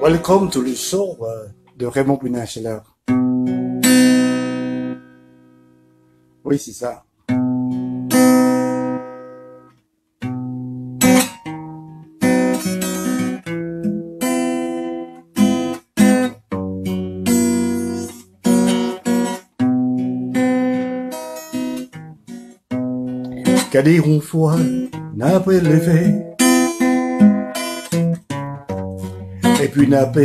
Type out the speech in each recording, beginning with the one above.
Welcome to le show de Raymond Bunacheler. Oui, c'est ça. Qu'à une fois n'a pas levé et puis n'a pas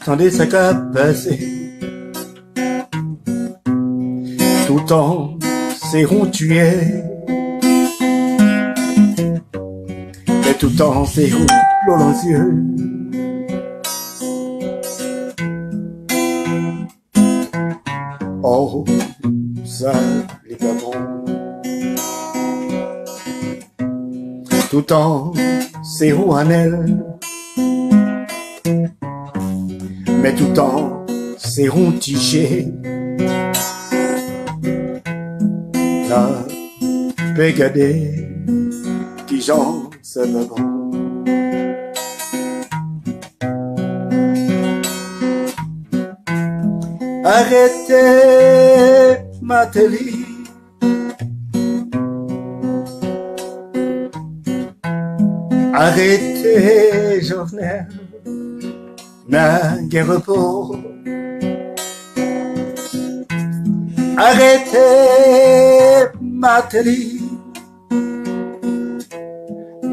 tendez sa capacité tout en c'est où tu es et tout en c'est où l'eau yeux oh ça les pas bon tout en c'est où en elle mais tout en c'est où tiché la pégadée qui j'en se grand arrêtez ma télé arrêtez Jovenel n'a guère repos arrêtez Mateli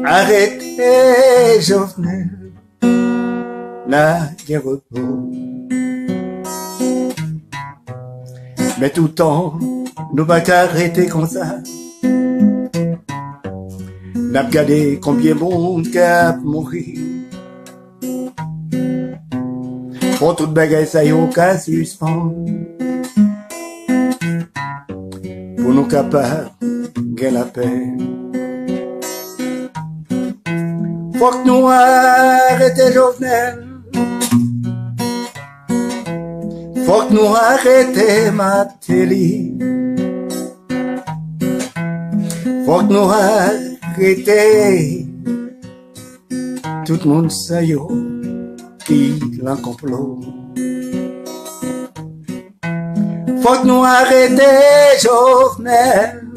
arrêtez Jovenel n'a guère repos mais tout le temps nous va qu'arrêter comme ça n'a regardé combien bon cap mourir pour toute bagaille ça y aucun suspens pour nous capables de la paix faut que nous arrêtions Jovenel faut que nous arrêtions Mateli faut que nous arrêtions tout le monde sait qui l'en complot faut que nous arrêtions Jovenel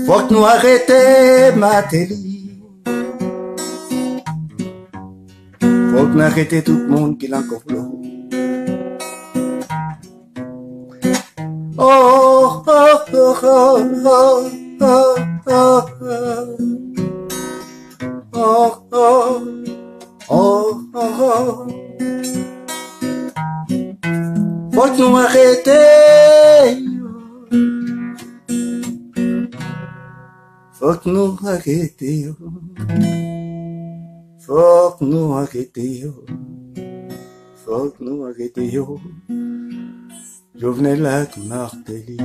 faut que nous arrêtions Mateli faut que nous arrêtions tout le monde qui l'en complot oh oh oh oh oh oh oh oh oh oh oh faut que nous arrêtions faut que nous arrêtions faut que nous arrêtions faut que nous arrêtions Jovenel avec Martelly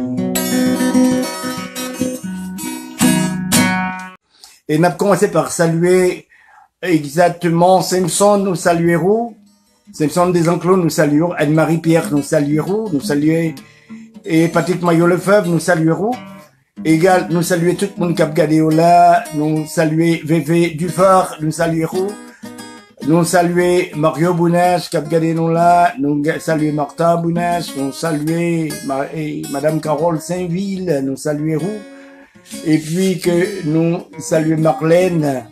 et n'a commencé par saluer exactement Simpson, nous saluerons Simpson des Enclos, nous saluons Anne-Marie Pierre, nous saluerons nous saluer et Patrick Maillot Lefebvre, nous saluerons égal, nous saluer tout le monde qui a regardé là, nous saluer VV Dufort, nous saluerons nous saluer Mario Bounage qui a regardé nous là, nous saluer Martin Bounage, nous saluer Madame Carole Saint-Ville, nous saluerons et puis que nous saluer Marlène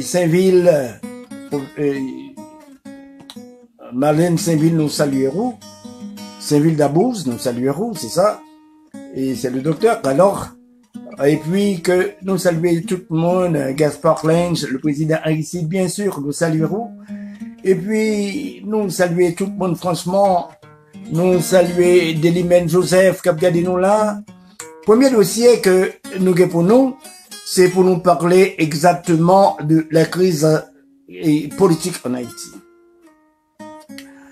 Saint-Ville Marlène Saint-Ville nous saluerons Saint-Ville d'Abouze nous saluerons c'est ça et c'est le docteur alors et puis que nous saluer tout le monde Gaspard Lange le président Aristide bien sûr nous saluerons et puis nous saluer tout le monde franchement nous saluer Delimène Joseph qui a regardé nous là. Premier dossier que nous avons pour nous, c'est pour nous parler exactement de la crise politique en Haïti.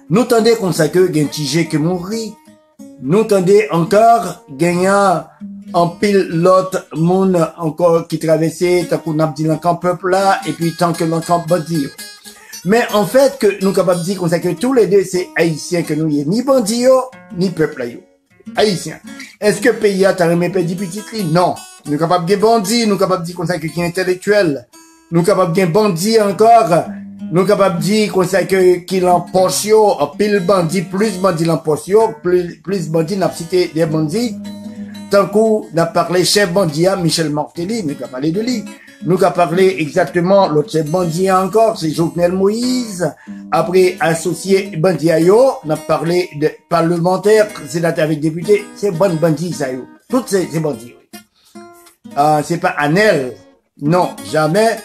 Nous tendez comme ça que gagne Tigé qui mourit. Nous tendez encore gagnant en pile l'autre monde encore qui traversait tant qu'on a dit l'encamp peuple là et puis tant que l'encamp va dire. Mais en fait que nous capables de dire comme ça que tous les deux c'est haïtiens que nous y est ni bandits ni peuple là yo. Haïtien. Est-ce que pays a remis petit petit? Non. Nous capables de bandits, nous capables de dire comme ça que qui est intellectuel, nous capables bien bandit encore, nous capables dire qu'on sait qu'il en poche, pile bandit, plus bandit en poche, plus bandit n'a cité des bandits. Tant qu'on a parlé chef bandit Michel Martelly, nous avons parlé de lui. Nous avons parlé exactement l'autre chef bandit encore, c'est Jovenel Moïse. Après, associé bandit à yo, on a parlé de parlementaire, sénateur avec député, c'est bon bandit ça yo. Toutes ces bandits. C'est pas Anel. Non, jamais.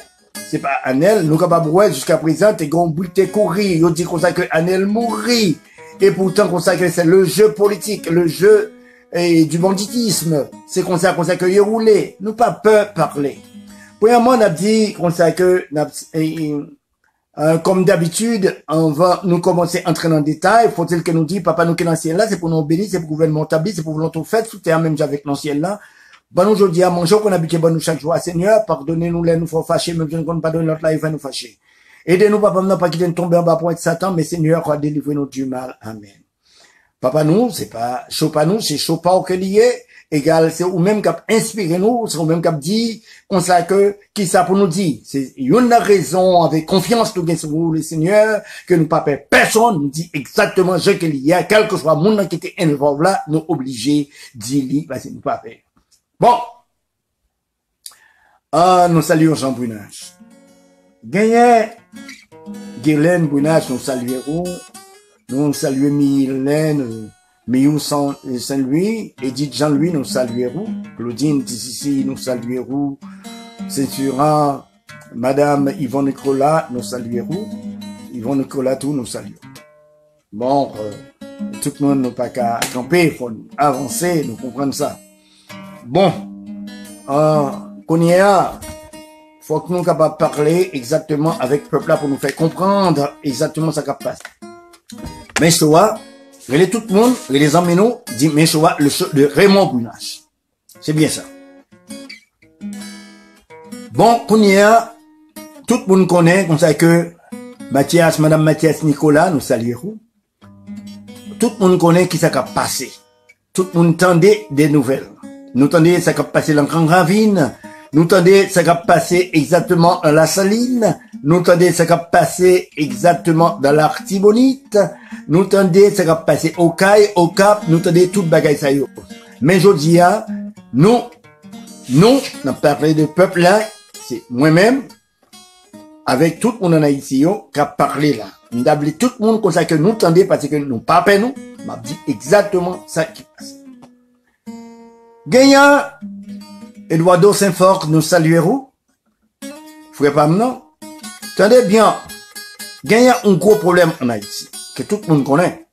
C'est pas Anel. Nous capables ouais jusqu'à présent, t'es gon t'es courir, yo dit comme ça que Anel mourit. Et pourtant comme ça que c'est le jeu politique, le jeu du banditisme. C'est comme ça que y roulé. Nous pas peur parler. Premièrement, on a dit comme ça que comme d'habitude, on va nous commencer à entrer dans le détail. Faut-il que nous dit, papa nous que l'ancien là, c'est pour nous obéir, c'est pour gouvernement établi, c'est pour volonté faite, sous terre même avec l'ancien là. Bon, aujourd'hui, à manger, qu'on habite bon nous chaque jour, Seigneur, pardonnez-nous les nous faut fâcher, même si nous ne pardonne notre là, il va nous fâcher. Aidez-nous, papa, non pas qu'il vienne tomber en bas pour être Satan, mais Seigneur, délivrez-nous du mal. Amen. Papa nous, c'est pas chaud pas nous, c'est chaud pas au que lié. Égal, c'est ou même cap inspiré nous, c'est ou même cap dit, on sait que, qui ça pour nous dire. C'est une raison, avec confiance, nous, sur vous, le Seigneur, que nous pas peur personne, nous dit exactement ce qu'il y a, quel que soit le monde qui était involvé là, nous obligés d'y parce que nous pas faire. Bon. Nous saluons Jean Brunage. Gagné, Guylaine Brunage, nous saluons. Nous saluons Mylène, Miou Saint-Louis, Edith Jean-Louis, nous saluons. Claudine Tississi, nous saluons. Ceinturant, Madame Yvonne Nicolas, nous saluons. Yvonne Nicolas, tout, nous saluons. Bon, tout le monde n'a pas qu'à camper, il faut avancer, nous comprenons ça. Bon, qu'on y a, faut que nous soyons capables de parler exactement avec le peuple là pour nous faire comprendre exactement ce qui passe. Mais Shoah, relais tout le monde, les emmènons, dit mais Shoah, le show de Raymond Brunage. C'est bien ça. Bon, qu'on y a, tout le monde connaît, comme ça que Madame Mathias Nicolas, nous saluons. Tout le monde connaît qui ça a passé. Tout le monde tendait des nouvelles. Nous tendez ça qui a passé dans Grand Ravine. Nous tendez ça qui a passé exactement dans la Saline. Nous tendez ça qui a passé exactement dans l'Artibonite. Nous tendez ça qui a passé au Caille, au Cap. Nous tendez toute bagaille ça yo. Mais aujourd'hui, nous avons parlé de peuple là. C'est moi-même, avec tout le monde en Haïti, qui a parlé là. Nous avons dit tout le monde comme ça que nous tendez parce que nous pas nous. M'a dit exactement ça qui passe. Gagnant, Eduardo Saint-Fort, nous saluons. Frère pas non? Tenez bien. Gagnant un gros problème en Haïti, que tout le monde connaît.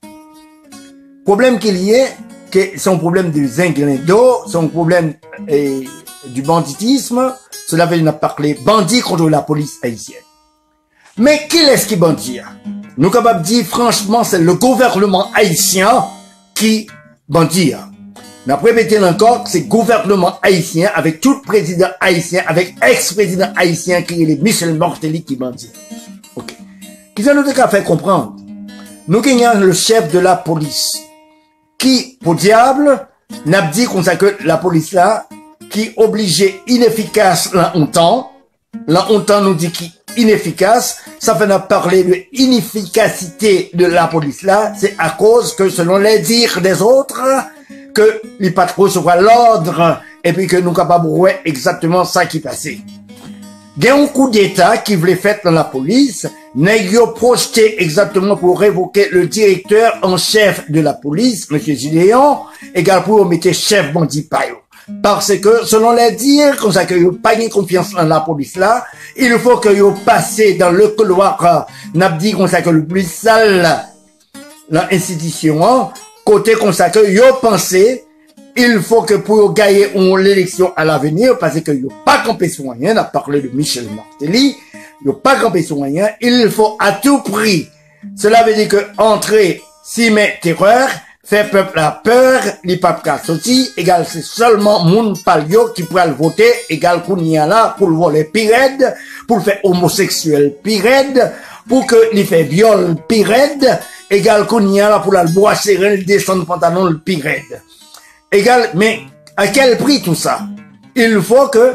Problème qu'il y ait, que c'est un problème du zinglin d'eau, c'est un problème du banditisme. Cela veut dire parler bandit contre la police haïtienne. Mais qui est-ce qui bandit? Nous capables de dire franchement, c'est le gouvernement haïtien qui bandit. Nous répétons encore que c'est le gouvernement haïtien avec tout président haïtien, avec ex-président haïtien qui est le Michel Martelly qui bandit. Ok. Qui ça nous a fait comprendre? Nous gagnons le chef de la police qui, pour diable, n'a dit qu'on sait que la police là, qui obligé inefficace là longtemps nous dit qui inefficace, ça fait nous parler de inefficacité de la police là, c'est à cause que selon les dires des autres, que les patrons se voient l'ordre, et puis que nous capables de voir exactement ça qui passait. Il y a un coup d'état qui voulait faire dans la police, n'a projeté exactement pour révoquer le directeur en chef de la police, M. Gideon, égal pour mettre chef bandit payo. Parce que, selon les dires, comme ça que vous pas de confiance dans la police là, il faut que vous passez dans le couloir, n'a dit comme ça que le plus sale, l'institution, côté comme ça que vous pensez, il faut que pour gagner l'élection à l'avenir, parce que vous pas campé sur rien, on a parlé de Michel Martelly, vous pas campé sur rien, il faut à tout prix. Cela veut dire que entrer, s'y met terreur, faire peuple à peur, les papes sorti, égal c'est seulement moun palio qui pourra le voter, égal qu'on y a là, pour le voler pirède, pour le faire homosexuel pirède, pour que les fait viol pirède, égal qu'on y a là pour la boisser, le descendre pantalon le pirède. Égal, mais à quel prix tout ça? Il faut que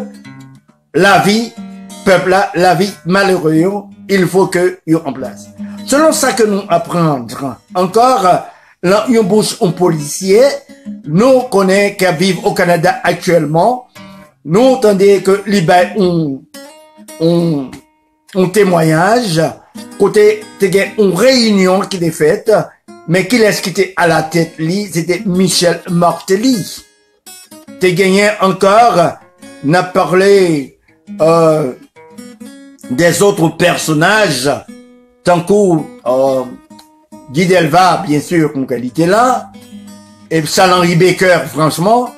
la vie peuple là, la vie malheureuse, il faut que y en place. Selon ça que nous apprendre, encore, là, une bouche un policier, nous connaissons qui vivent au Canada actuellement, nous entendons que l'IBA un témoignage, côté, une réunion qui est faite, mais qui laisse quitter à la tête, c'était Michel Martelly. T'es gagné encore, n'a parlé, des autres personnages, tant que, Guy Delva, bien sûr, comme qualité là, et Charles-Henri Baker, franchement,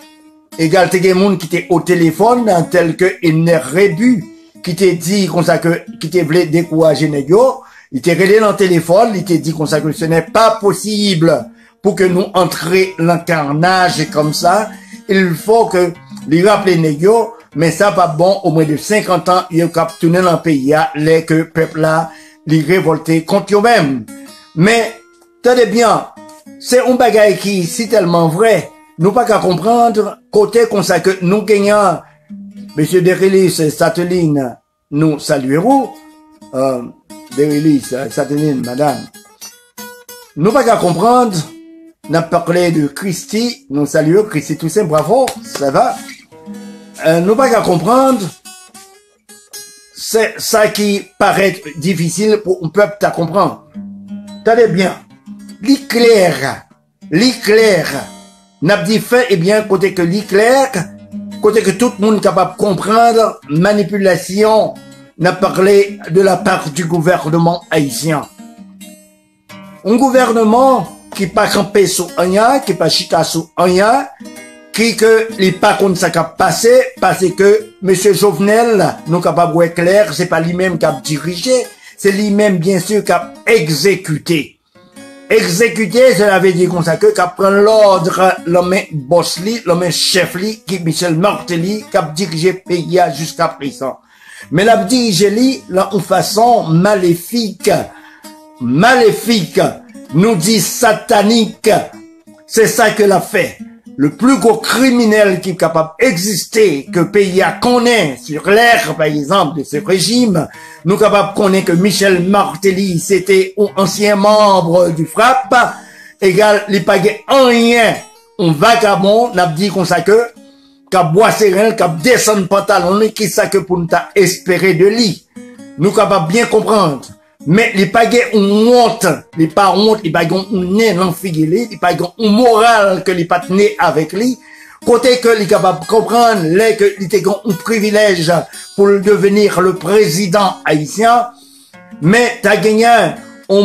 égal, t'es des monde qui était au téléphone, tel que Edner Rébu, qui t'est dit comme ça que, qui t'est voulu décourager Négo, il t'est relé dans le téléphone, il t'est dit comme ça que ce n'est pas possible pour que nous entrions l'incarnage comme ça. Il faut que, lui rappeler Négo, mais ça pas bon, au moins de 50 ans, il y a cap tourner dans le pays, les que peuple là, les révolter contre eux-mêmes. Mais, tenez bien, c'est un bagage qui, si tellement vrai, nous pas qu'à comprendre, côté comme ça que nous gagnons, Monsieur Derelis Satelline, nous saluerons, Derelis Satelline, madame. Nous pas qu'à comprendre, n'a parlé de Christy, nous saluons Christy Toussaint, bravo, ça va. Nous pas qu'à comprendre, c'est ça qui paraît difficile pour un peuple à comprendre. Tenez bien, l'éclair, n'a dit fait, eh bien, côté que l'éclair, côté que tout le monde est capable de comprendre, manipulation, n'a parlé de la part du gouvernement haïtien. Un gouvernement qui pas campé sous rien, qui pas chita sous rien, qui que les pas contre ça qui a passé, parce que monsieur Jovenel, nous capable de clair, c'est pas lui-même qui a dirigé, c'est lui-même, bien sûr, qui a exécuté. Exécuté, cela veut dire comme ça que, qu'a prend l'ordre, l'homme boss li, l'homme chef li, qui Michel Martelly, qui a dirigé le pays jusqu'à présent. Mais l'a dirigé li, là, en façon maléfique, nous dit satanique, c'est ça que l'a fait. Le plus gros criminel qui est capable d'exister, que le pays a connaît sur l'air, par exemple, de ce régime, nous capables de connaître que Michel Martelly, c'était un ancien membre du FRAPP, égal, il pagait en rien, un vagabond, n'a dit comme ça que, qu'a boit serein, qu'a descend pantalon, qui ça que pour nous espérer de lui. Nous capables bien comprendre. Mais les pagais ont honte, les pas honte, les pagais ont né l'enfigué, les pagais ont moral que les pas né avec lui, côté que les capables de comprendre, les que les ont un privilège pour devenir le président haïtien, mais t'as gagné un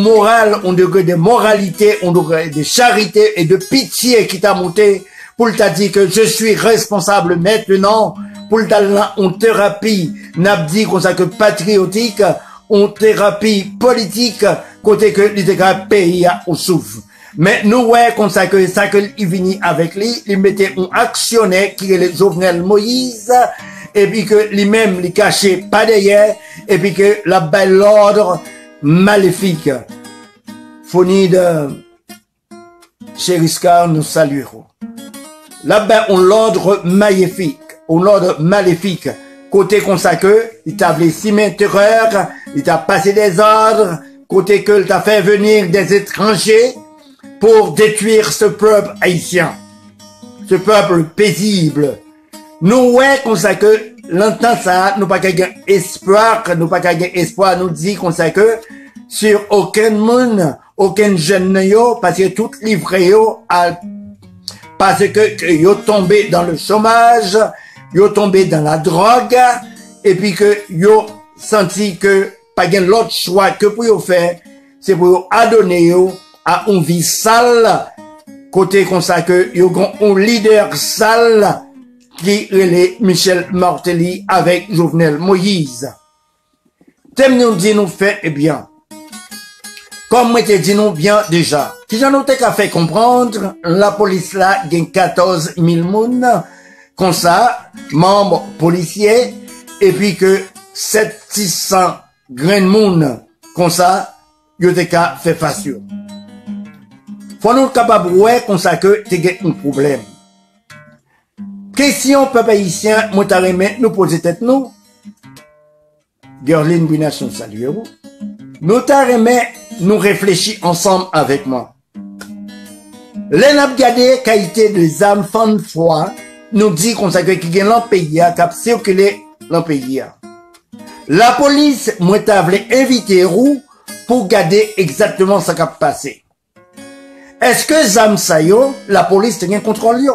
moral, un degré de moralité, un degré de charité et de pitié qui t'a monté pour t'a dit que je suis responsable maintenant, pour t'a en thérapie, n'a dit comme ça que patriotique, en thérapie politique, côté que les pays au souffle. Mais nous, ouais, comme ça que il vient avec lui, il mettait un actionnaire qui est le Jovenel Moïse, et puis que lui-même, il cachait pas derrière, et puis que la belle l'ordre maléfique. Fourni de Chériscar, nous saluerons. Là-bas, on l'ordre maléfique, côté comme ça que, il t'a blessé mes terreurs, il t'a passé des ordres, côté que il t'a fait venir des étrangers pour détruire ce peuple haïtien, ce peuple paisible. Nous, ouais, comme ça que, l'entend ça, nous pas gagner espoir, nous dit comme ça que, sur aucun monde, aucun jeune yo, parce que tout livré yo, parce que yo tombé dans le chômage, yo tombé dans la drogue, et puis que yo senti que pas gain l'autre choix que pour yo faire, c'est pour yo adonner yo à une vie sale, côté comme ça que yo un leader sale qui est Michel Martelly avec Jovenel Moïse. T'aimes nous dit nous fait, eh bien, comme moi te dit nous bien déjà, qui j'en ai qu'à fait comprendre, la police là gagne 14 000 moun, comme ça, membres policiers, et puis que 700 grains de moun, comme ça, yo te ka fait facile. Faut nous capable ouais, comme ça que te gagne un problème. Question peuple haïtien, nous poser tête nous. Gerline Bunas nous salue. Nous t'arrêmons, nous réfléchis ensemble avec moi. L'enabgadé qualité des enfants de foi nous dit qu'on sait qu'il y a un pays qui a circulé dans le pays. La police m'a invité roux pour garder exactement ce qui a passé. Est-ce que Zamsayo, la police a un contrôle?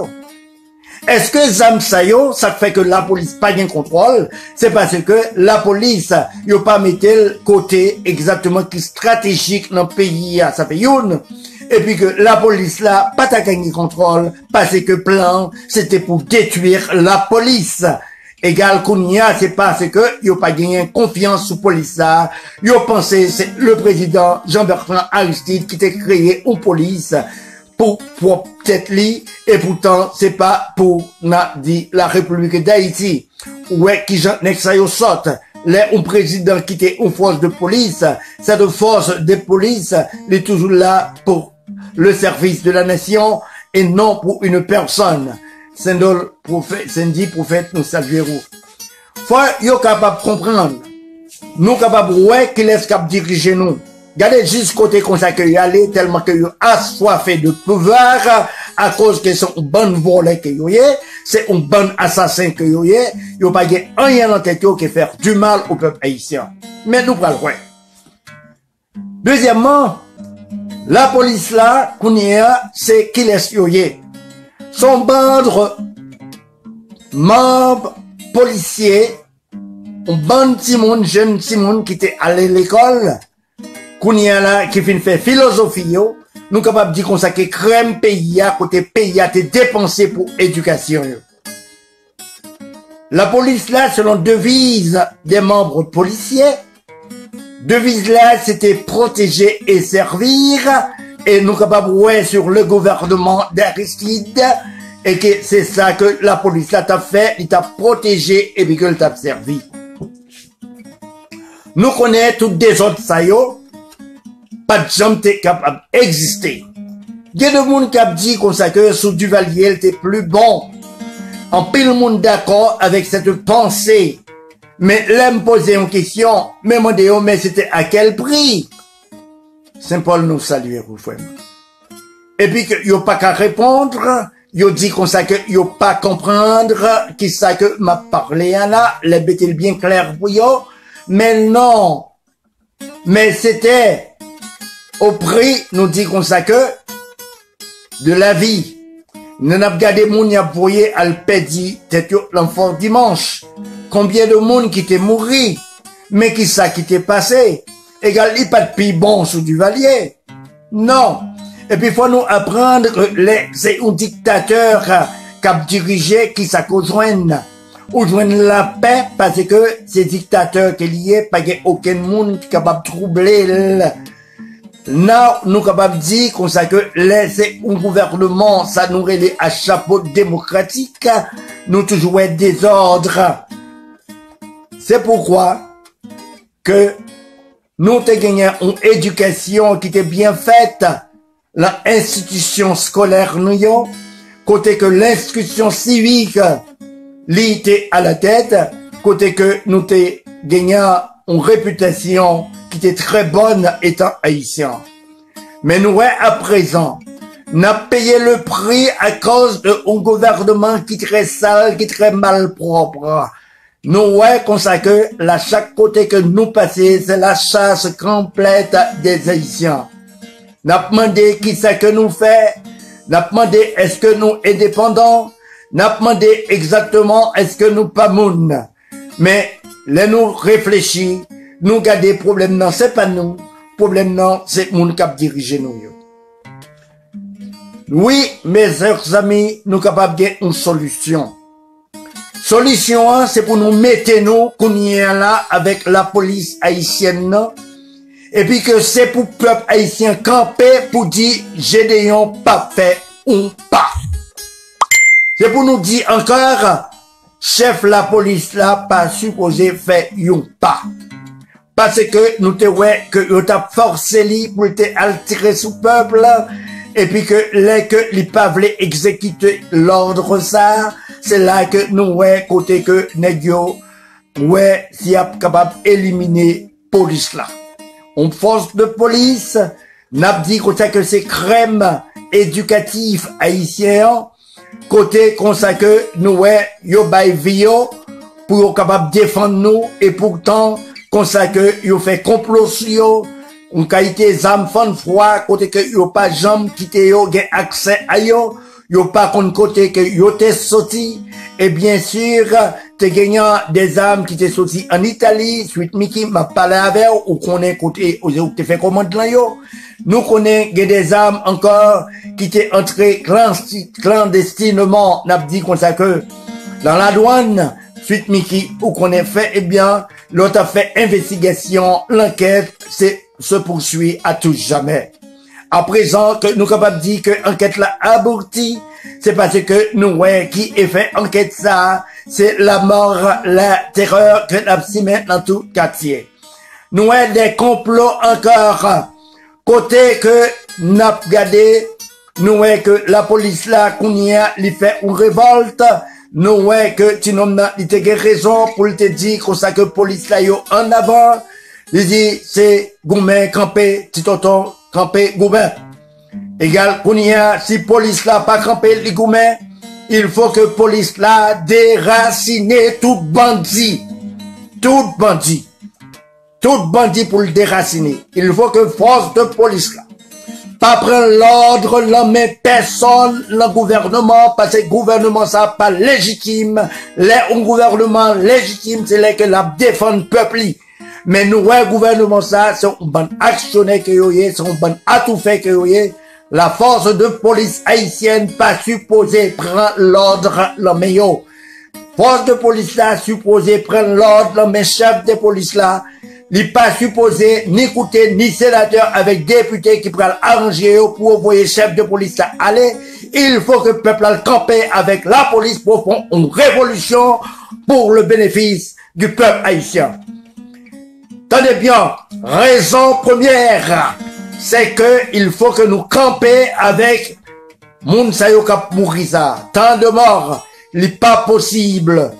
Est-ce que Zamsayo, ça fait que la police pas un contrôle? C'est parce que la police, n'a pas mis le côté exactement qui stratégique dans le pays, ça fait une. Et puis que la police là, pas ta gagné contrôle, parce que plan, c'était pour détruire la police. Égal Kounia, c'est parce que yo pas gagné confiance sous police là. Yo pensé c'est le président Jean-Bertrand Aristide qui t'a créé une police pour peut-être lui, et pourtant c'est pas pour n'a dit la République d'Haïti. Ouais, qui j'en ai que ça yo sorte. Là, un président qui était une force de police, cette force de police, il est toujours là pour le service de la nation et non pour une personne. Saint-Dol, prophète, Saint-Dit, prophète, nous saluons. Faut, yo capable de comprendre. Nous capable, ouais, qu'il est capable de diriger nous. Regardez juste côté comme ça que y allez, tellement que yo assoiffé de pouvoir, à cause que c'est un bon volet que yo y est, c'est un bon assassin que yo y est, yo pas gagné rien en tête qui faire du mal au peuple haïtien. Mais nous prenons ouais. Deuxièmement, la police là, qu'on y a, c'est qu'il est yo y est. Son bandre, membre, policier, un bon Timon, jeune Timon qui était allé à l'école, qu'on y a là, qui fait faire philosophie, yo, nous capables de dire qu'on s'est crème pays à côté pays à te dépenser pour éducation, yo. La police là, selon devise des membres policiers, devise là, c'était protéger et servir, et nous capables ouais sur le gouvernement d'Aristide, et que c'est ça que la police là t'a fait, il t'a protégé et puis qu'elle t'a servi. Nous connaissons toutes des autres ça yo, pas de gens t'es capable d'exister. Il y a des gens qui ont dit qu'on sait que sous Duvalier était plus bon. En pile le monde d'accord avec cette pensée. Mais l'aime poser une question, mais moi mais c'était à quel prix? Saint-Paul nous salue, vous frère. Et puis que yo pas qu'à répondre, yo dit qu'on sait que yo pas comprendre, qui sait que m'a parlé à là, les bêtes bien clair pour yo, mais non. Mais c'était au prix, nous dit qu'on sait que de la vie. Nous n'avons regardé moun y a voyé à le pédi, tête l'enfant dimanche. Combien de monde qui t'est mouru, mais qui ça qui t'est passé? Égal, il pas de pays bon sous Duvalier. Non. Et puis, faut nous apprendre que c'est un dictateur qui a dirigé, qui ça rejoigne. Ou joindre la paix, parce que ces dictateurs qui liés, pas aucun monde qui est capable de troubler. Non, nous capables de dire qu'on sait que c'est un gouvernement, ça nous relève à chapeau démocratique, nous toujours être désordre. C'est pourquoi que nous avons gagné une éducation qui était bien faite, l'institution scolaire nous, côté que l'institution civique l'était à la tête, côté que nous avons gagné une réputation qui était très bonne étant haïtien. Mais nous, à présent, n'a payé le prix à cause d'un gouvernement qui est très sale, qui est très malpropre. Nous, comme ça que, là, chaque côté que nous passons, c'est la chasse complète des haïtiens. N'a demandé qui c'est que nous fait, n'a demandé est-ce que nous indépendants, n'a demandé exactement est-ce que nous pas moun. Mais, là, nous réfléchis, nous garder problème non, c'est pas nous. Problème non, c'est moun cap diriger nous. Oui, mes chers amis, nous capables de une solution. Solution, c'est pour nous mettre nous, qu'on y est là, avec la police haïtienne, et puis que c'est pour le peuple haïtien camper pour dire, Gédéon pas fait ou pas. C'est pour nous dire encore, chef la police là, pas supposé faire ou pas. Parce que nous te ouais que nous t'a forcé li pour te altirer sous peuple et puis que les que les pas voulaient exécuter l'ordre ça, c'est là que nous ouais côté que négio ouais, si y a capable d'éliminer police là. On force de police, n'a dit comme ça que c'est crème éducatif haïtien, côté comme ça que nous, ouais, yo bay vio, pour capable défendre nous, et pourtant, comme ça que yo fait complosion, on qualité zam fan froid, côté que yo pas jambe quitter yo, gen accès à yo pas kon côté que yo t'es sorti, et bien sûr, t'es gagnant des âmes qui t'es sorti en Italie, suite Mickey m'a parlé avec ou qu'on est côté, ou t'es fait commande là yo. Nous connaissons des âmes encore qui t'es entré clandestinement, n'a dit comme ça que, dans la douane, suite Mickey, ou qu'on est fait, eh bien, l'autre a fait investigation, l'enquête, se poursuit à tout jamais. À présent, que nous capables de dire que l'enquête l'a abouti, c'est parce que nous, ouais, qui est fait enquête ça, c'est la mort, la terreur que l'on s'y met dans tout quartier. Nous, ouais, des complots encore, côté que n'a gardé, nous, ouais, que la police là, qu'on y a, il fait une révolte, nous, ouais, que tu n'as pas raison pour te dire que ça que police là, yo, en avant, il dit, c'est Goumen campé, petit tonton, campé Goumen. Égal, qu'on y a, si police là pas campé les Goumen, il faut que police là déracine tout bandit. Tout bandit. Tout bandit pour le déraciner. Il faut que force de police là pas prendre l'ordre, la main personne, le gouvernement, parce que le gouvernement ça pas légitime. Un gouvernement légitime, c'est là que la défend le peuple. Mais nous, ouais, gouvernement ça, c'est un bon actionnaire que vous c'est un bon atout fait que vous la force de police haïtienne pas supposée prendre l'ordre, le meilleur. Force de police là, supposée prendre l'ordre, le meilleur chef de police là, il pas supposé ni écouter ni sénateur avec député qui prennent arranger pour envoyer chef de police là aller. Il faut que le peuple a campé avec la police pour faire une révolution pour le bénéfice du peuple haïtien. Tenez bien, raison première, c'est que il faut que nous campions avec moun sayo kap mourisa. Tant de morts, il n'est pas possible.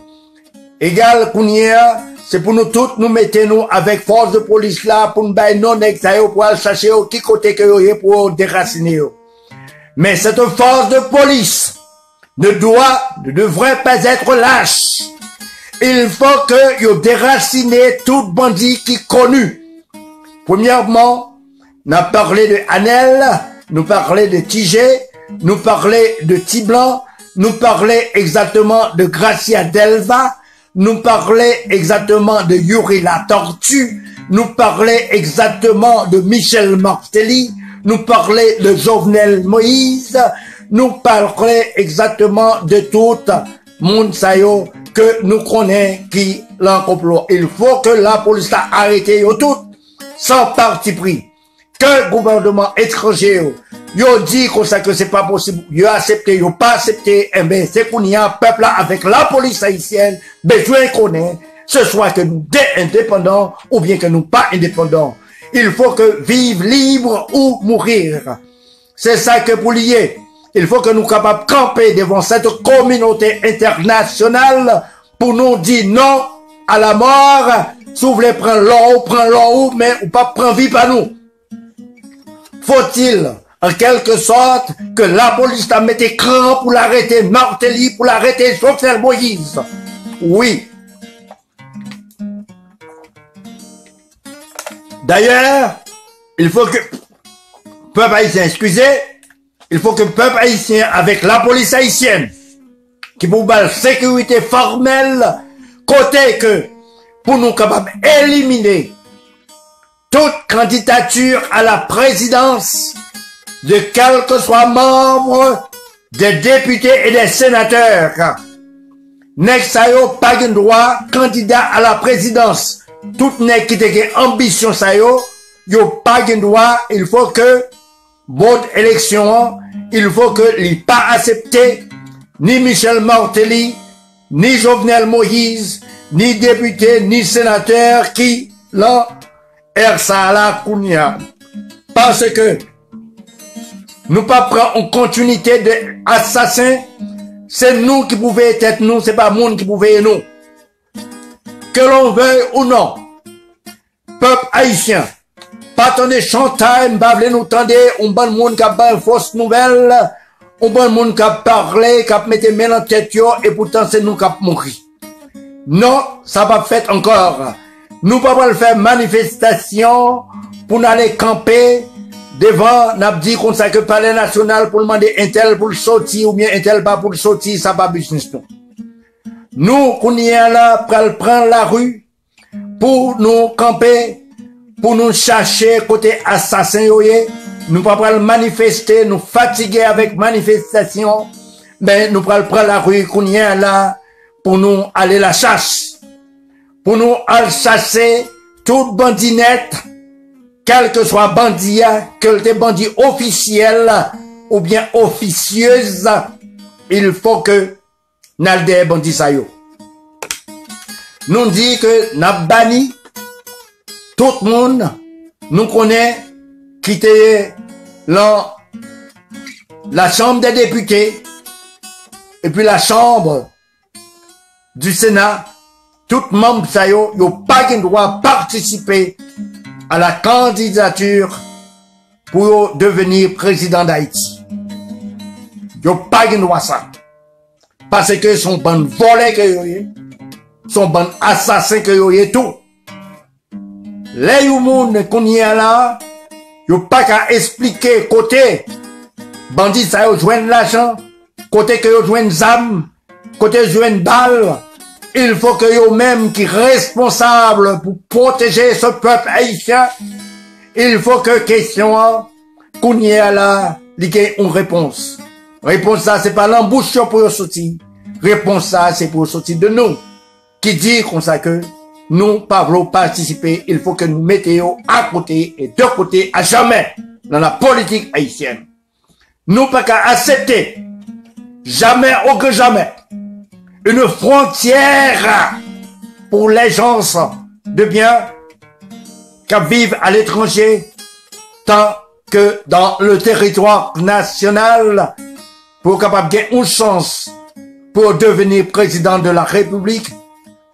Égal kounia, c'est pour nous tous nous mettons nous avec force de police là pour nous bailler non sayo pour aller chercher qui côté que yo pour déraciner yo. Mais cette force de police ne devrait pas être lâche. Il faut que yo déraciner tout bandit qui connu. Premièrement, nous avons parlé de Anel, nous parlé de Tigé, nous parlé de Tiblan, nous parlé exactement de Gracia Delva, nous parlé exactement de Yuri la Tortue, nous parlé exactement de Michel Martelly, nous parlé de Jovenel Moïse, nous parlé exactement de tout monde sayo que nous connaissons qui l'en complot. Il faut que la police a arrêté tout sans parti pris. Que le gouvernement étranger yo dit comme ça que c'est pas possible, yo accepté, yo pas accepté, eh ben c'est qu'on y a un peuple là avec la police haïtienne, besoin qu'on ait, ce soit que nous indépendants ou bien que nous pas indépendants. Il faut que vivre libre ou mourir. C'est ça que pour lier. Il faut que nous capables de camper devant cette communauté internationale pour nous dire non à la mort. Si vous voulez prendre l'eau, mais ou pas prendre vie par nous. Faut-il, en quelque sorte, que la police a mis cran pour l'arrêter Martelly, pour l'arrêter Jovenel Moïse? Oui. D'ailleurs, il faut que peuple haïtien, excusez, il faut que le peuple haïtien, avec la police haïtienne, qui pour la sécurité formelle, côté que, pour nous capables d'éliminer toute candidature à la présidence de quel que soit membre des députés et des sénateurs. Nek sa yo pas de droit candidat à la présidence. Tout nek qui te ambition sa yo pas de droit. Il faut que bonne élection, il faut que li pas accepté ni Michel Martelly, ni Jovenel Moïse, ni député, ni sénateur qui l'ont Ersala Kounia. Parce que nous pas prendre en continuité de assassins, c'est nous qui pouvons être nous, c'est pas monde qui pouvait nous. que l'on veuille ou non, peuple haïtien, pas tonner chantage, m'bavle nous tendre, on bon monde qui a une fausse nouvelle, on bon monde qui a parlé, qui a mis main en tête, et pourtant c'est nous qui a mourir. Non, ça va fait encore. Nous ne pouvons pas faire manifestation pour aller camper devant, n'a dit qu'on sait que palais national pour demander un tel pour le sortir ou bien un tel pas pour le sortir, ça va business non. Nous, qu'on y est là, pour prendre la rue, pour nous camper, pour nous chercher côté assassin, nous ne pouvons pas manifester, nous fatiguer avec manifestation, mais nous pouvons prendre la rue, qu'on y est là, pour nous aller la chasse, pour nous aller chasser toute bandinette, quel que soit bandit, que des bandits officiels ou bien officieuses, il faut que nous des bandits ça yo. Nous dit que nous banni tout le monde, nous connaît quitter la chambre des députés et puis la chambre du Sénat, tout membre ça yo pas le droit de participer à la candidature pour devenir président d'Haïti. Yo pas le droit ça. Parce que son bon volé que yo son bon assassin que yo tout. Les monde qu'on y a là, yo pas qu'à expliquer côté bandit ça yo joindre l'argent, côté que yo joindre zam, côté joindre balle. Il faut que yo même qui responsable pour protéger ce peuple haïtien, il faut que question qu'on y a là, il y ait une réponse. Réponse ça, c'est pas l'embouche pour sortir. Réponse ça, c'est pour sortir de nous. Qui dit comme ça que nous, pas voulons participer, il faut que nous mettions à côté et de côté à jamais dans la politique haïtienne. Nous pas qu'à accepter, jamais ou que jamais, une frontière pour les gens de bien qui vivent à l'étranger tant que dans le territoire national pour capable gagner une chance pour devenir président de la République.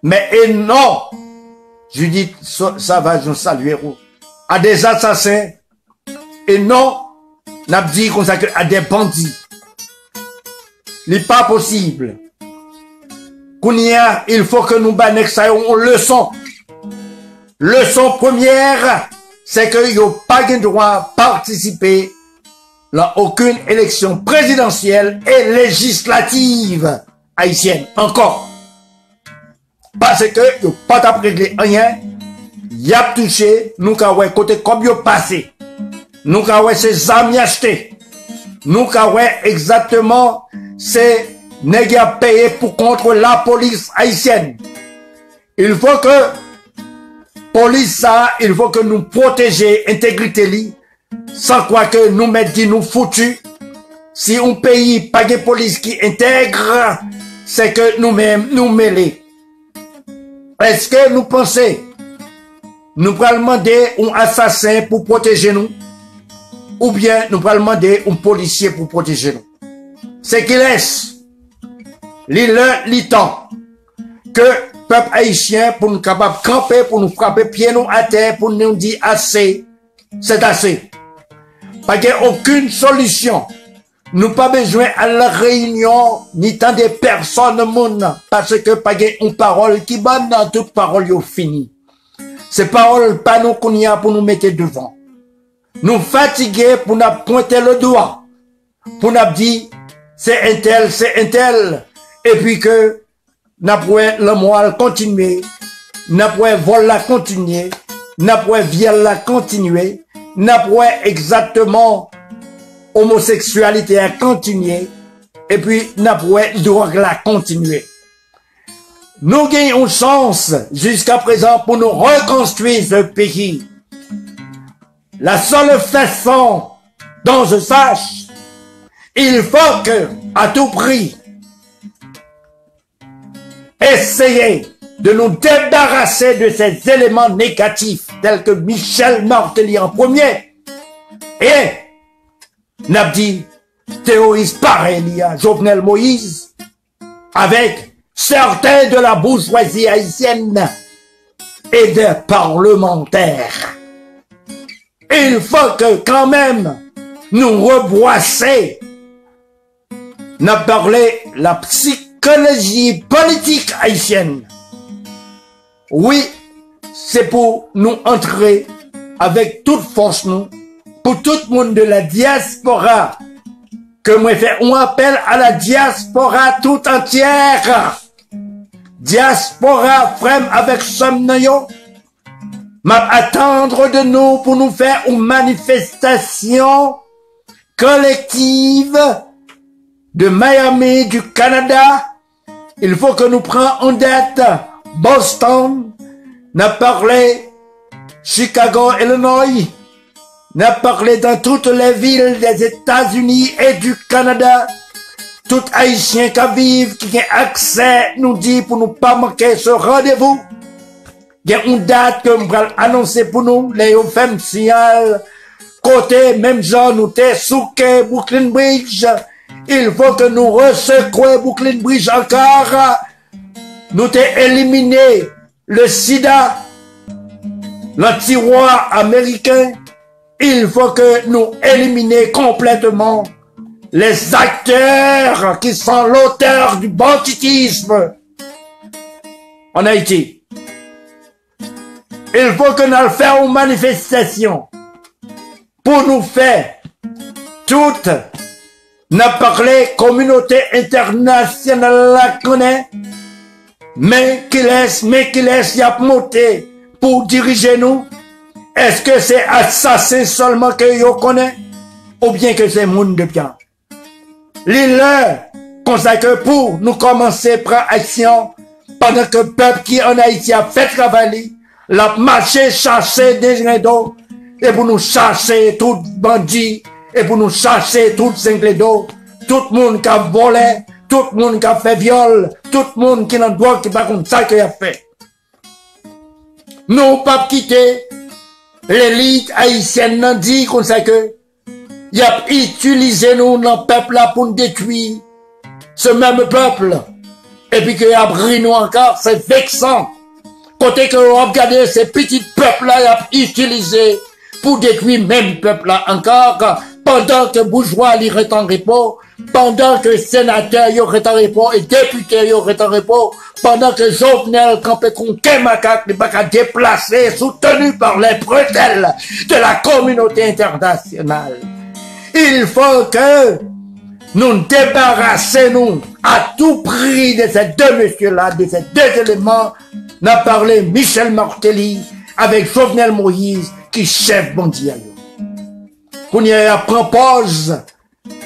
Mais et non, Judith Savage saluer à des assassins et non, n'a dit qu'on ça à des bandits. Il n'est pas possible. Kounia, il faut que nous bannions une leçon. Leçon première, c'est que yo pas de droit de participer à aucune élection présidentielle et législative haïtienne. Encore. Parce que yo pas t'a réglé rien. Y a touché, nous ka ouais côté comme yo passé. Nous ka ouais ses amis achetés. Nous ka ouais exactement c'est nèg a payé pour contre la police haïtienne. Il faut que police ça, il faut que nous protéger intégrité li, sans quoi que nous mettre nous foutus. Si un pays pas de police qui intègre, c'est que nous-mêmes nous mêler. Est-ce que nous pensons nous pourrons demander un assassin pour protéger nous, ou bien nous pourrons demander un policier pour protéger nous? C'est qu'il laisse temps que peuple haïtien pour nous capable de camper, pour nous frapper pieds nous à terre, pour nous dire assez, c'est assez. Pas qu'il n'y a aucune solution. Nous pas besoin à la réunion, ni tant de personnes monde, parce que pas qu'il y a une parole qui bonne dans toute parole yo fini. Ces paroles pas nous qu'on y a pour nous mettre devant. Nous fatigués pour nous pointer le doigt, pour nous dire c'est un tel, et puis que n'a pas le moelle continuer, n'a pas vol la continuer, n'a pas viol la continuer, n'a pas exactement homosexualité à continuer, et puis n'a pas drogue la continuer. Nous gagnons chance jusqu'à présent pour nous reconstruire ce pays. La seule façon dont je sache, il faut que, à tout prix, essayer de nous débarrasser de ces éléments négatifs tels que Michel Martelly en premier et Nabdi terroriste pareil à Jovenel Moïse avec certains de la bourgeoisie haïtienne et des parlementaires. Il faut que quand même nous reboisser. N'a parlé la psychologie politique haïtienne. Oui, c'est pour nous entrer avec toute force, nous, pour tout le monde de la diaspora, que moi fais un appel à la diaspora tout entière. Diaspora, frère, avec somnoyo, m'a attendre de nous pour nous faire une manifestation collective de Miami, du Canada. Il faut que nous prenions en dette Boston, n'a parlé Chicago, Illinois, n'a parlé dans toutes les villes des États-Unis et du Canada. Tout Haïtien qui vivent, qui a accès, nous dit pour ne pas manquer ce rendez-vous. Il y a une date que nous allons annoncer pour nous, les femmes signal, côté, même genre, nous t'es souké, Brooklyn Bridge. Il faut que nous resecouions Brooklyn Bridge encore. Nous t'es éliminé le sida, l'anti-roi américain. Il faut que nous éliminions complètement les acteurs qui sont l'auteur du banditisme en Haïti. Il faut que nous fassions une manifestation pour nous faire toute n'a parlé communauté internationale la connaît, mais qui laisse y a monté pour diriger nous. Est-ce que c'est assassin seulement que yo connaît ou bien que c'est monde de bien? L'heure consacre pour nous commencer par action pendant que le peuple qui en Haïti a fait travailler, l'a marché chercher des gens et pour nous chercher tout bandit et pour nous chercher tout cinglé d'eau, tout le monde qui a volé, tout le monde qui a fait viol, tout le monde qui n'a droit qui pas comme ça qu'il a fait. Nous pas quitter l'élite haïtienne n'a dit comme ça que il a utilisé nous dans le peuple là pour nous détruire ce même peuple et puis qu'il a pris nous encore, c'est vexant. Côté que on regarde ces petits peuples là, il a utilisé pour détruire même peuple là encore, pendant que bourgeois il est en repos, pendant que sénateur il est en repos et député il est en repos, pendant que Jovenel campé contre macaque n'est pas déplacé, soutenu par les bretelles de la communauté internationale. Il faut que nous nous débarrassions à tout prix de ces deux messieurs-là, de ces deux éléments. N'a parlé Michel Martelly avec Jovenel Moïse qui chef bandit. Qu'on y a prend pause,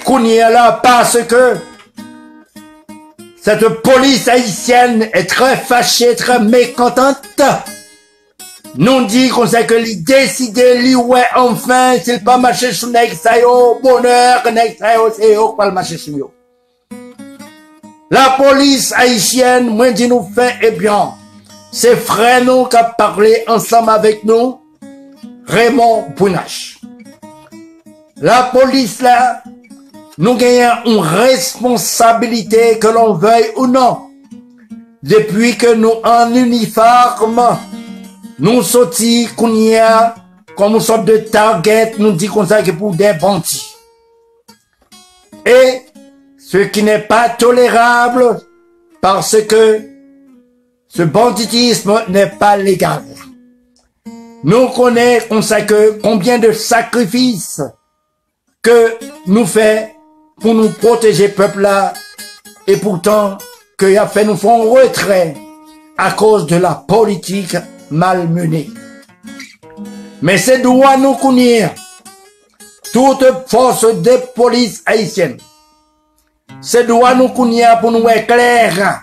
qu'on y est là parce que cette police haïtienne est très fâchée, très mécontente. Nous dit qu'on sait que lui décider, lui ouais, enfin, s'il pas marcher sur Nexayo, bonheur, Nexayo, c'est eux qui pas marcher sur eux. La police haïtienne, moi, dit nous fait, eh bien, c'est frère nous qui a parlé ensemble avec nous, Raymond Bounache. La police là, nous gagnons une responsabilité que l'on veuille ou non. Depuis que nous en uniforme, nous sortis qu'on y a comme une sorte de target, nous dit qu'on ça que pour des bandits. Et ce qui n'est pas tolérable parce que ce banditisme n'est pas légal. Nous connaissons comme ça que combien de sacrifices que nous fait pour nous protéger peuple là et pourtant que a fait nous faire un retrait à cause de la politique mal menée. Mais c'est droit nous connaître toute force de police haïtienne. C'est droit nous connaître pour nous être clair.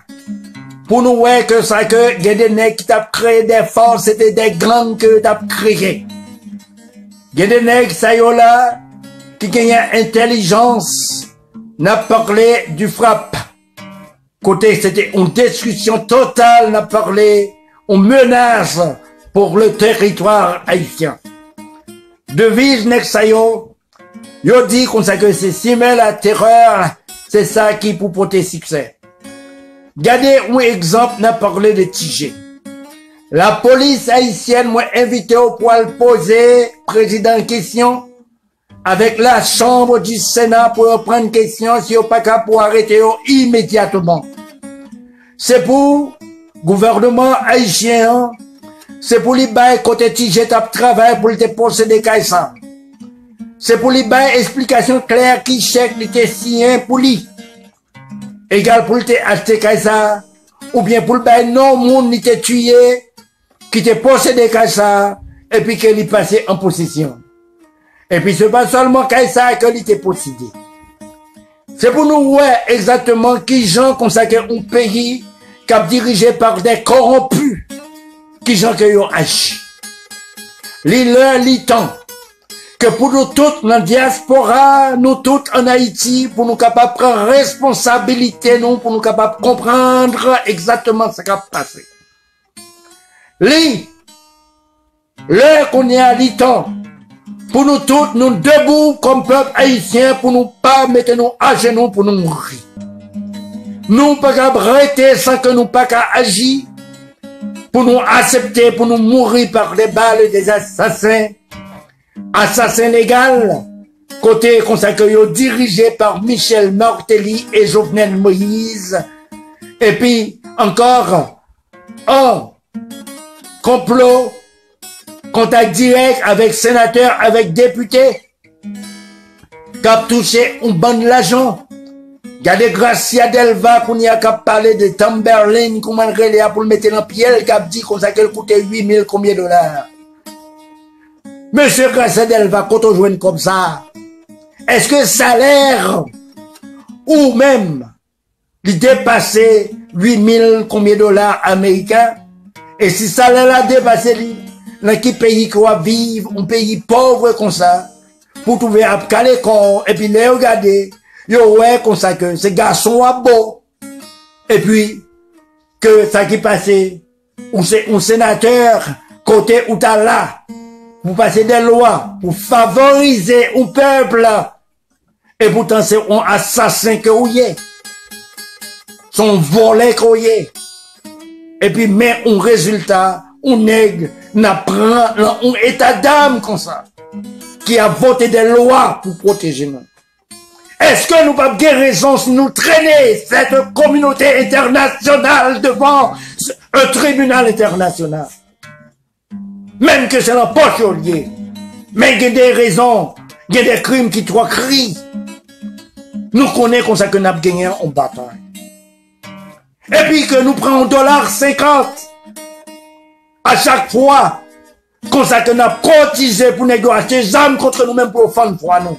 Pour nous voir que ça que y a des nègres qui t'a créé des forces, c'était des gangs que t'as créé. Y a des nègres ça y est là qui gagnent intelligence, n'a parlé du frappe. Côté c'était une destruction totale, n'a parlé une menace pour le territoire haïtien. Devise Nexayo, yo dit qu'on sait que c'est simer la terreur, c'est ça qui pour porter succès. Regardez un exemple, n'a parlé de Tigé. La police haïtienne m'a invité au poil poser président en question avec la chambre du Sénat pour prendre question si on pas capable pour arrêter immédiatement. C'est pour gouvernement haïtien, c'est pour les bails côté Tijet de travail pour te posséder Kaïsa. C'est pour les bails explication claire qui chèque les signé pour lui. Égal pour te acheter Kaïsa, ou bien pour le bail non monde ni te tué, qui te possédé Kaïsa, et puis qu'il est passé en possession. Et puis c'est pas seulement Kaïsa qu'il était possédé. C'est pour nous voir exactement qui gens consacrent un pays qui est dirigé par des corrompus, qui gens qui ont agi. Li temps que pour nous tous dans la diaspora, nous tous en Haïti, pour nous capables de prendre responsabilité, nous, pour nous capables de comprendre exactement ce qui a passé. L'heure qu'on est à temps, pour nous tous, nous debout comme peuple haïtien, pour nous pas mettre nous à genoux pour nous mourir. Nous pas qu'à arrêter sans que nous pas qu'à agir, pour nous accepter, pour nous mourir par les balles des assassins. Assassin légal, côté consacré dirigé par Michel Martelly et Jovenel Moïse, et puis encore un complot, contact direct avec sénateurs, avec députés, qui a touché un bon de l'argent. Regardez Gracia Delva, qu'on y a parlé de Tamberlin, comment il pour le mettre dans le pied, qui a dit qu'on s'est coûté 8000 combien de dollars. Monsieur Gracia Delva, quand on joue comme ça, est-ce que salaire, ou même, il dépassait 8000 combien de dollars américains, et si salaire a dépassé, dans quel pays qu'on va vivre, un pays pauvre comme ça, pour trouver à caler corps, et puis les regarder, yo ouais comme ça que ces garçons a beau, et puis, que ça qui passait, ou c'est un sénateur, côté ou t'as là, pour passer des lois, pour favoriser un peuple, et pourtant c'est un assassin que vous y est, son volet que vous y est, et puis mais un résultat, on nègre, n'apprend un état d'âme comme ça, qui a voté des lois pour protéger nous. Est-ce que nous pas raison si nous traîner cette communauté internationale devant un tribunal international? Même que c'est la poche au lieu. Mais il y a des raisons, il y a des crimes qui trois crient. Nous connaissons comme ça que nous avons gagné en bataille. Et puis que nous prenons $50 à chaque fois, comme ça que nous avons cotisé pour négocier des armes contre nous-mêmes pour faire foi nous.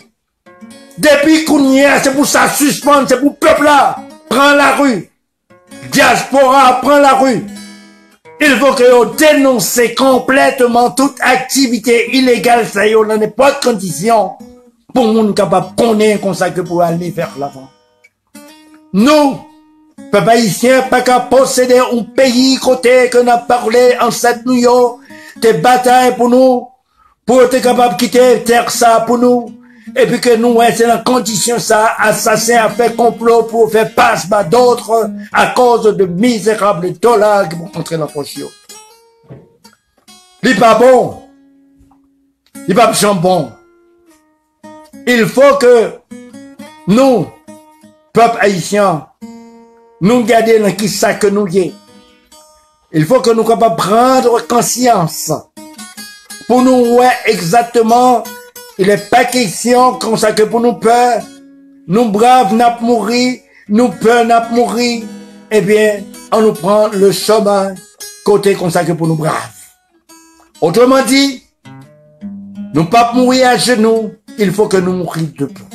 Depuis qu'on y est, c'est pour ça suspendre, c'est pour le peuple là, prend la rue. Diaspora prend la rue. Il faut que vous dénoncez complètement toute activité illégale, ça y est, dans n'importe quelle condition, pour nous capable de connaître comme ça que pour aller vers l'avant. Nous, peuple haïtien, pas qu'à posséder un pays côté que nous avons parlé en cette New York, des batailles pour nous, pour être capable de quitter terre ça pour nous, et puis que nous, c'est la condition ça, assassin a fait complot pour faire passe à d'autres à cause de misérables dollars qui vont entrer dans le poche. Il n'est pas bon. Il n'est pas bon. Il faut que nous, peuple haïtien, nous gardions qui ça que nous y est. Il faut que nous capables prendre conscience pour nous voir exactement. Il n'est pas question comme ça que pour nous peur, nous braves n'a pas mourir, nous peur n'a pas mourir, eh bien, on nous prend le chemin côté comme ça que pour nous braves. Autrement dit, nous pas mourir à genoux, il faut que nous mourions debout.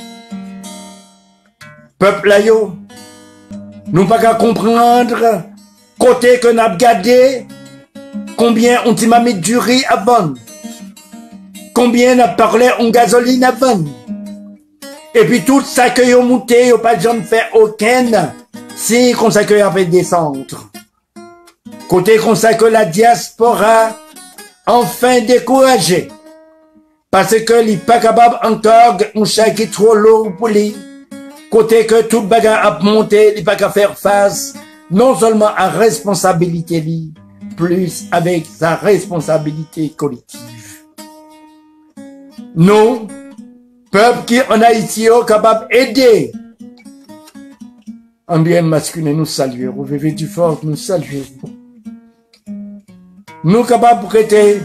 Peuple là yo, nous pas qu'à comprendre côté que nous avons gardé, combien on t'a mis du riz à bonne. Combien on a parlé en gasoline avant. Et puis tout ça que vous monté, vous pas jamais fait aucun, si comme ça que vous avez descendre. Côté comme ça que la diaspora, enfin découragée. Parce que n'est pas capable encore, un chèque qui est trop lourd pour lui. Côté que tout bagarre a monté, il n'est pas qu'à faire face, non seulement à responsabilité lui, plus avec sa responsabilité collective. Nous, peuple qui en Haïti est capable d'aider, en bien masculin, nous saluons. Veuve du fort, nous saluons. Nous capables de prêter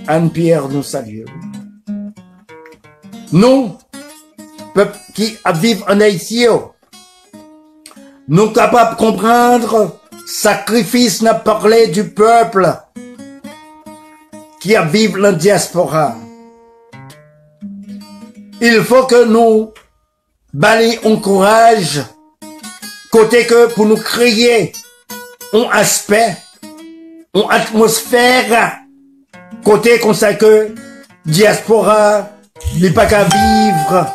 Anne-Pierre, nous saluons. Nous, peuple qui vivent en Haïti, nous capables de comprendre sacrifice n'a parlé du peuple qui vivent en diaspora. Il faut que nous balayions courage côté que pour nous créer un aspect, une atmosphère côté comme ça que diaspora n'est pas qu'à vivre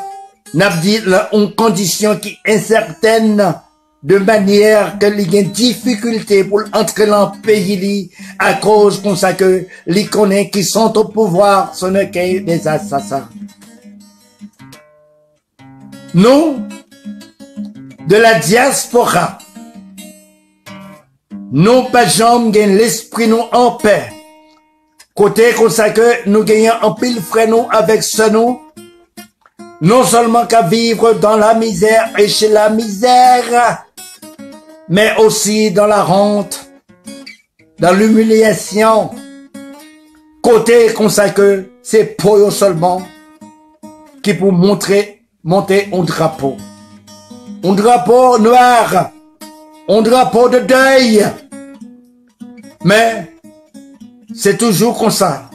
n'a dit une condition qui est incertaine de manière que il y a une difficulté pour entrer dans le pays à cause comme ça que les connaît qui sont au pouvoir ce n'est que des assassins. Nous, de la diaspora, nous pas jamais gagnons l'esprit nous en paix. Côté comme ça que nous gagnons un pile frère nous avec ce nous, non seulement qu'à vivre dans la misère et chez la misère, mais aussi dans la honte, dans l'humiliation. Côté comme ça que c'est pour eux seulement qui pour monter un drapeau. Un drapeau noir, un drapeau de deuil. Mais c'est toujours comme ça.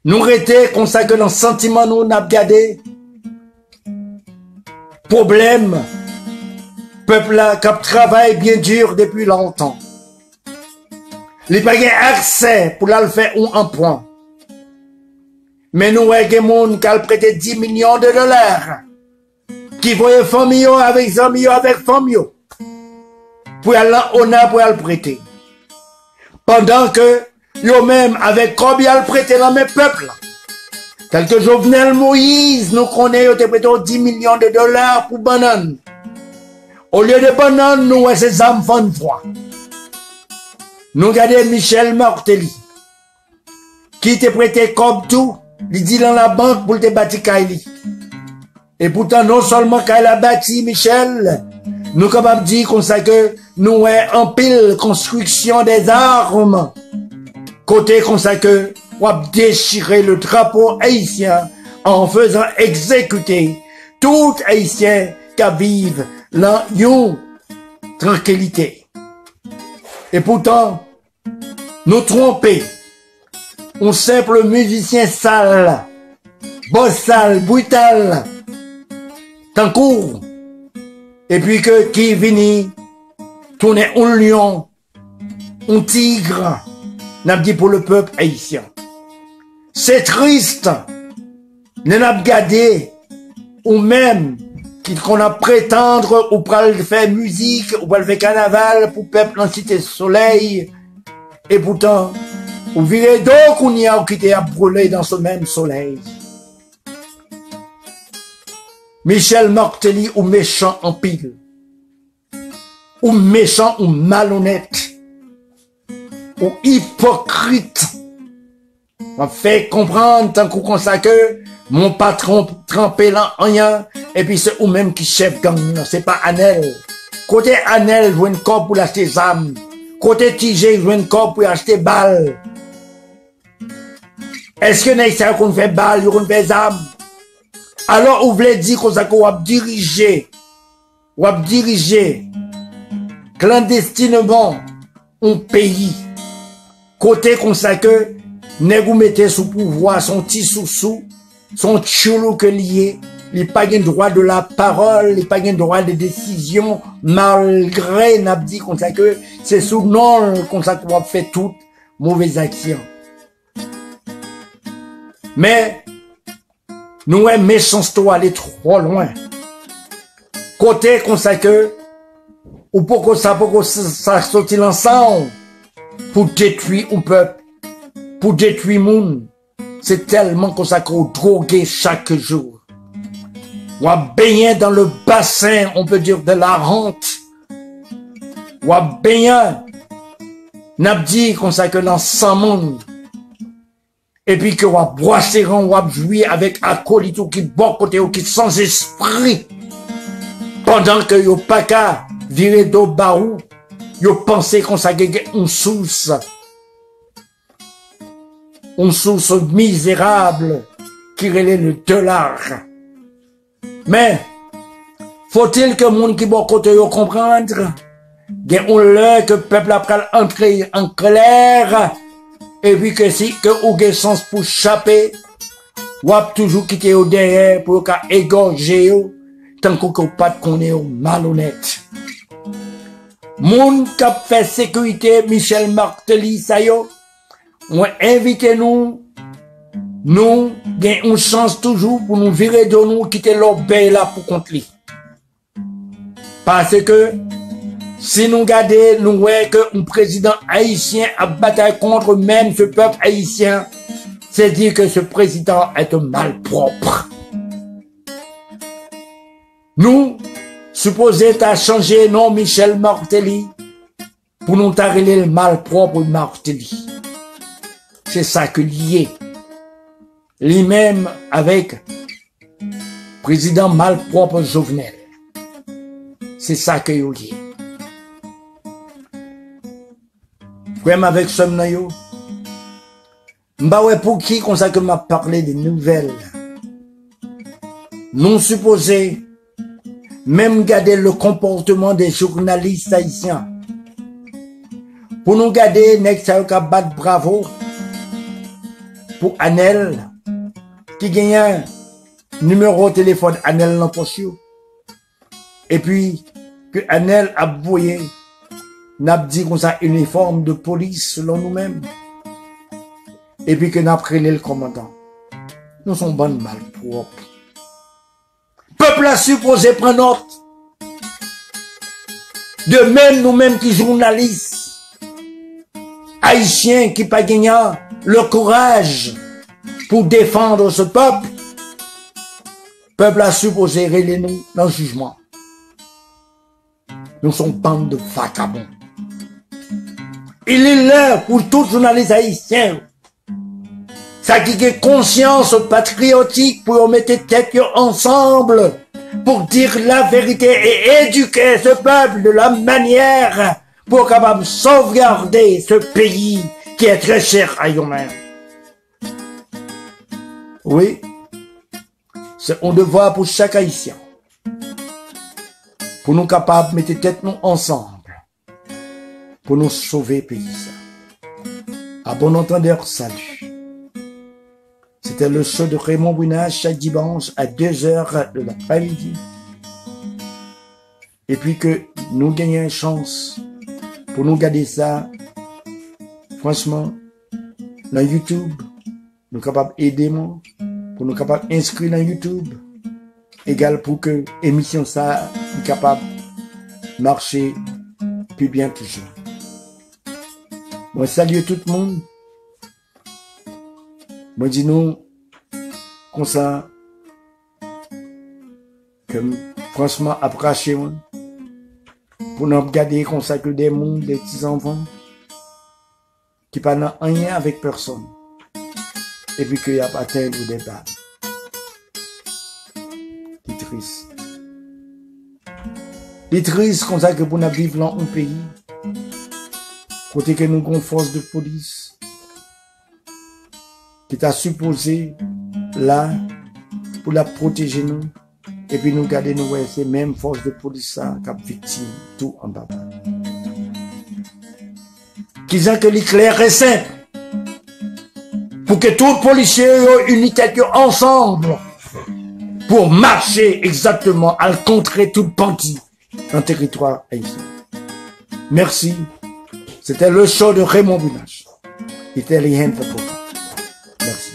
Nous restons comme ça que dans le sentiment nous n'a gardé. Problème, peuple là qui travaille bien dur depuis longtemps. Il n'y a pas accès pour le faire un point. Mais nous avons des gens qui ont prêté 10 millions de dollars. Qui voyaient famille avec amis avec famille. Pour aller en honneur pour le prêter. Pendant que, eux-mêmes, avec combien le prêter dans mes peuples. Tel que Jovenel Moïse, nous connaissons, ils prêté 10 millions de dollars pour banane. Au lieu de banane, nous avons ces enfants de froid. Nous regardons Michel Martelly, qui te prêté comme tout, il dit dans la banque pour te bâtir Kaili. Et pourtant, non seulement qu'elle a bâti Michel, nous sommes capables de dire comme ça que nous avons en pile construction des armes. Côté comme ça que, on a déchiré le drapeau haïtien en faisant exécuter tout haïtien qui vivent dans une tranquillité. Et pourtant, nous tromper, un simple musicien sale, bossal, brutal, tant court, et puis que qui vini tourner un lion, un tigre, n'a dit pour le peuple haïtien. C'est triste, n'a gardé, ou même qu'on a prétendre ou pour faire musique, ou pour faire carnaval pour peuple en cité soleil, et pourtant, ou virez donc on y a qui était à brûler dans ce même soleil. Michel Martelly ou méchant en pile, ou méchant ou malhonnête, ou hypocrite. On fait comprendre tant qu'on sait que mon patron trempé là rien, et puis c'est ou même qui chef gang, c'est pas Anel. Côté Anel, je veux une corps pour acheter des âmes. Côté TJ, je veux une corps pour acheter balles. Est-ce que n'est-ce qu'on fait balles, qu'on fait âmes? Alors, vous voulez dire qu'on va diriger clandestinement un pays. Côté qu'on sait que, ne vous mettez sous pouvoir son petit sous-sous, son tchoulou que lié, il n'a pas de droit de la parole, il n'a pas de droit de décision, malgré n'a dit qu'on sait que c'est sous nom qu'on sait qu'on fait toutes mauvaises actions. Mais, nous aimons méchanceté aller trop loin. Côté qu'on sait que, ou pourquoi ça sortit ensemble, pour détruire un peuple, pour détruire le monde. C'est tellement qu'on sait qu'on drogue chaque jour. On a baigné dans le bassin, on peut dire, de la honte. On a baigné n'a dit qu'on ça que dans 100 monde. Et puis que wap brasseran, wap jouer avec acolyte qui bon côté ou qui sans esprit. Pendant que yo pas qu'à virer d'eau barou, yo pensé qu'on ça une source misérable qui relève le dollar. Mais, faut-il que moun qui bon côté yo comprendre, gen on l'heure que peuple a pral entrer en colère, et puis que si, que ou gen sens pour chapper, ou ap toujours quitter au derrière pour qu'a égorger yo, tant qu'on pas qu'on est malhonnête. Moun k'ap fait sécurité, Michel Martelly, ça yo, on invite nous gen une chance toujours pour nous virer de nous, quitter l'obéi là pour contre lui. Parce que, si nous regardons, nous voyons que un président haïtien a bataille contre même ce peuple haïtien, c'est dire que ce président est un malpropre. Nous, supposés à changer nom Michel Martelly, pour nous tarrer le malpropre Martelly. C'est ça que lié. Lui-même avec président malpropre Jovenel. C'est ça que yo lié. Frère avec somme nan yo. Mba ouais pour qui comme ça que m'a parlé des nouvelles. Non supposé même garder le comportement des journalistes haïtiens. Pour nous garder nek sa yo ka bat bravo pour Anel qui gagne un numéro de téléphone Anel nan poche yo. Et puis que Anel a voyé n'a dit qu'on ça uniforme de police selon nous-mêmes. Et puis que n'a pris le commandant. Nous sommes bonnes mal propres. Peuple a supposé prendre note. De même nous-mêmes qui journalistes, haïtiens qui pas gagnant le courage pour défendre ce peuple. Peuple a supposé relever nous dans le jugement. Nous sommes bande de vagabonds. Il est l'heure pour tout journaliste haïtien, ça qui a conscience patriotique pour mettre tête ensemble, pour dire la vérité et éduquer ce peuple de la manière pour capable sauvegarder ce pays qui est très cher à nous-mêmes. Oui, c'est un devoir pour chaque haïtien, pour nous capables de mettre tête nous ensemble, pour nous sauver le pays. À bon entendeur, salut. C'était le show de Raymond Brunage chaque dimanche à 2h de l'après-midi. Et puis que nous gagnions une chance pour nous garder ça, franchement, dans YouTube, nous sommes capables d'aider moi, pour nous capables d'inscrire dans YouTube, égal pour que l'émission ça est capable de marcher plus bien toujours. Moi, salue tout le monde. Moi, dis nous, comme ça, comme, franchement, approcher, pour nous regarder comme ça que des mondes, des petits enfants, qui n'ont rien avec personne, et puis qu'il n'y a pas atteint au départ. C'est triste. C'est triste comme ça que pour nous vivre dans un pays, côté que nous avons force de police, qui t'a supposé là pour la protéger nous et puis nous garder nous ces mêmes forces de police ça qui victime tout en bas. Qui disent que l'éclair est simple pour que tous les policiers unissent ensemble pour marcher exactement à contrer tout bandit dans le territoire haïtien. Merci. C'était le show de Raymond Brunage. C'était les Hennes de Merci.